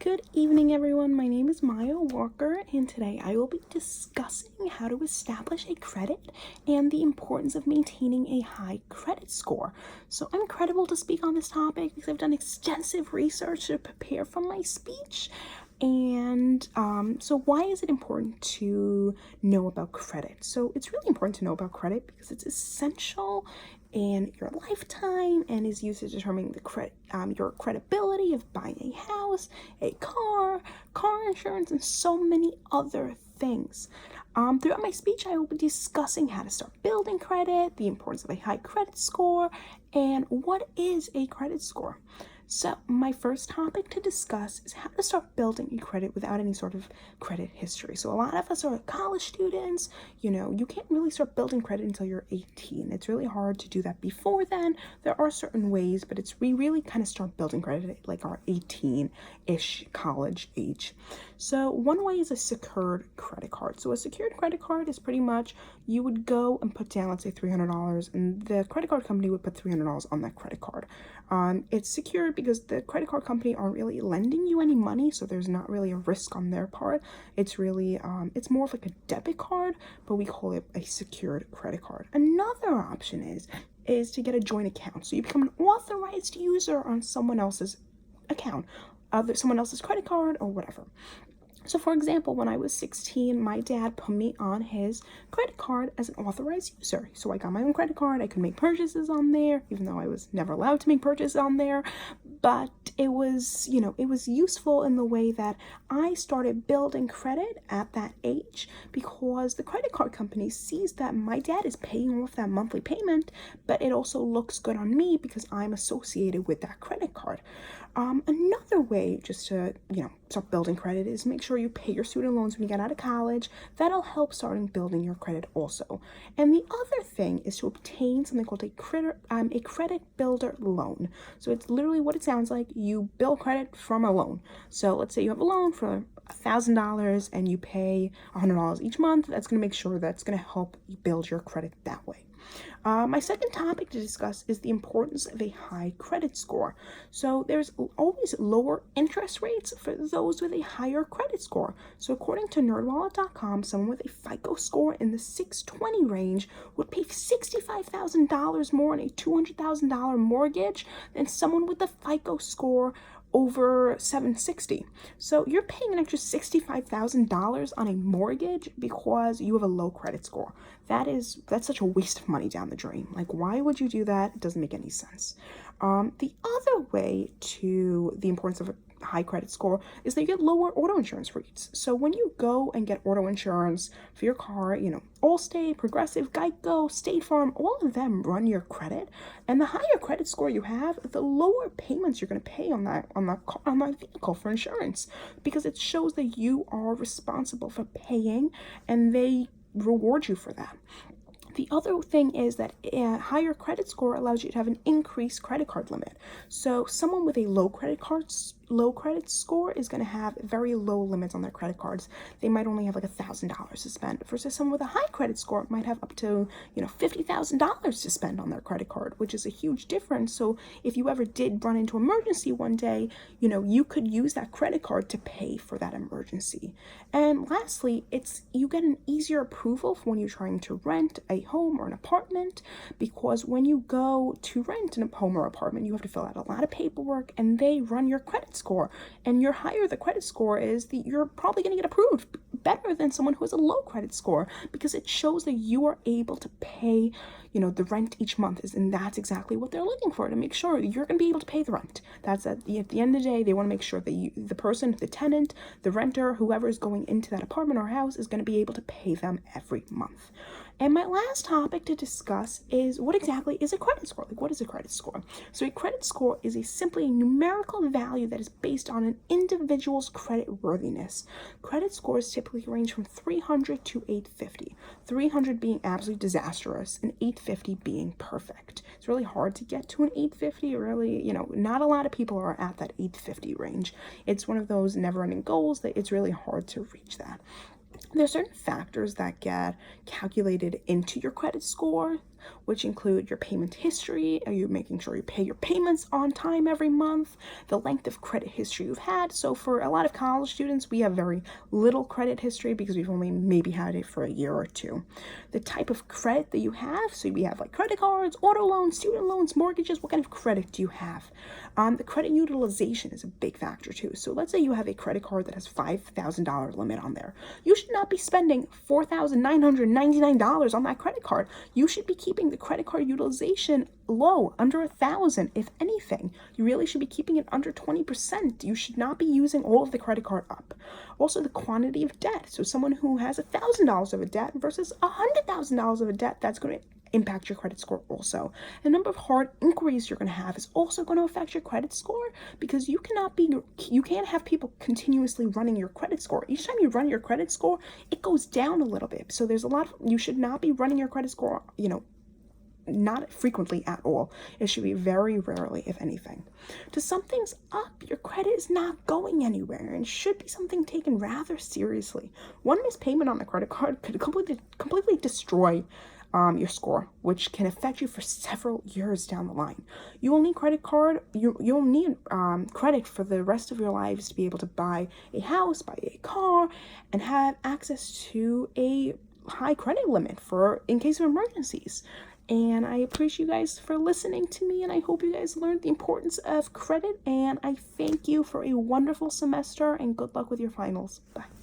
Good evening, everyone. My name is Maya Walker, and today I will be discussing how to establish a credit and the importance of maintaining a high credit score. So, I'm credible to speak on this topic because I've done extensive research to prepare for my speech. And so why is it important to know about credit? So it's really important to know about credit because it's essential in your lifetime and is used to determine your credibility of buying a house, a car insurance, and so many other things. Throughout my speech, I will be discussing how to start building credit, the importance of a high credit score, and what is a credit score. So my first topic to discuss is how to start building a credit without any sort of credit history. So a lot of us are college students, you can't really start building credit until you're 18. It's really hard to do that before then. There are certain ways, but we really kind of start building credit at like our 18-ish college age. So one way is a secured credit card. So a secured credit card is pretty much you would go and put down, let's say $300, and the credit card company would put $300 on that credit card. It's secured because the credit card company aren't really lending you any money, so there's not really a risk on their part. It's really, it's more of like a debit card, but we call it a secured credit card. Another option is to get a joint account. So you become an authorized user on someone else's account, someone else's credit card or whatever. So for example, when I was 16, my dad put me on his credit card as an authorized user. So I got my own credit card. I could make purchases on there, even though I was never allowed to make purchases on there. But it was, it was useful in the way that I started building credit at that age because the credit card company sees that my dad is paying off that monthly payment, but it also looks good on me because I'm associated with that credit card. Another way just to, start building credit is make sure you pay your student loans when you get out of college. That'll help starting building your credit also. And the other thing is to obtain something called a credit builder loan. So it's literally what it sounds like. You build credit from a loan. So let's say you have a loan for $1,000 and you pay $100 each month. That's going to make sure that's going to help you build your credit that way. My second topic to discuss is the importance of a high credit score. So there's always lower interest rates for those with a higher credit score. So according to nerdwallet.com, someone with a FICO score in the 620 range would pay $65,000 more on a $200,000 mortgage than someone with a FICO score over 760. So you're paying an extra $65,000 on a mortgage because you have a low credit score. That's such a waste of money down the drain. Like, why would you do that? It doesn't make any sense. The other way to the importance of a high credit score is that you get lower auto insurance rates. So when you go and get auto insurance for your car, Allstate, Progressive, Geico, State Farm, all of them run your credit. And the higher credit score you have, the lower payments you're going to pay on that vehicle for insurance, because it shows that you are responsible for paying and they reward you for that. The other thing is that a higher credit score allows you to have an increased credit card limit. So someone with a low credit score is going to have very low limits on their credit cards. They might only have like $1,000 to spend, versus someone with a high credit score might have up to $50,000 to spend on their credit card, which is a huge difference. So if you ever did run into emergency one day, you could use that credit card to pay for that emergency. And lastly, you get an easier approval for when you're trying to rent a home or an apartment, because when you go to rent a home or apartment, you have to fill out a lot of paperwork and they run your credit score. And your higher the credit score is, you're probably going to get approved better than someone who has a low credit score, because it shows that you are able to pay the rent each month, and that's exactly what they're looking for, to make sure you're going to be able to pay the rent. That's at the end of the day, they want to make sure that the person, the tenant, the renter, whoever is going into that apartment or house is going to be able to pay them every month. And my last topic to discuss is what exactly is a credit score? Like, what is a credit score? So a credit score is simply a numerical value that is based on an individual's credit worthiness. Credit scores typically range from 300 to 850. 300 being absolutely disastrous and 850 being perfect. It's really hard to get to an 850. Really, not a lot of people are at that 850 range. It's one of those never-ending goals that it's really hard to reach that. There are certain factors that get calculated into your credit score. which include your payment history. Are you making sure you pay your payments on time every month? The length of credit history you've had. So for a lot of college students, we have very little credit history because we've only maybe had it for a year or two. The type of credit that you have. So we have like credit cards, auto loans, student loans, mortgages. What kind of credit do you have? The credit utilization is a big factor too. So let's say you have a credit card that has $5,000 limit on there. You should not be spending $4,999 on that credit card. You should be keeping the credit card utilization low, under 1,000, if anything. You really should be keeping it under 20%. You should not be using all of the credit card up. Also, the quantity of debt. So someone who has $1,000 of a debt versus $100,000 of a debt, that's going to impact your credit score also. The number of hard inquiries you're going to have is also going to affect your credit score, because you can't have people continuously running your credit score. Each time you run your credit score, it goes down a little bit. So there's you should not be running your credit score, not frequently at all. It should be very rarely, if anything. To sum things up, your credit is not going anywhere and should be something taken rather seriously. One missed payment on the credit card could completely destroy your score, which can affect you for several years down the line. You will need you'll need credit for the rest of your lives to be able to buy a house, buy a car, and have access to a high credit limit in case of emergencies. And I appreciate you guys for listening to me, and I hope you guys learned the importance of credit, and I thank you for a wonderful semester, and good luck with your finals. Bye.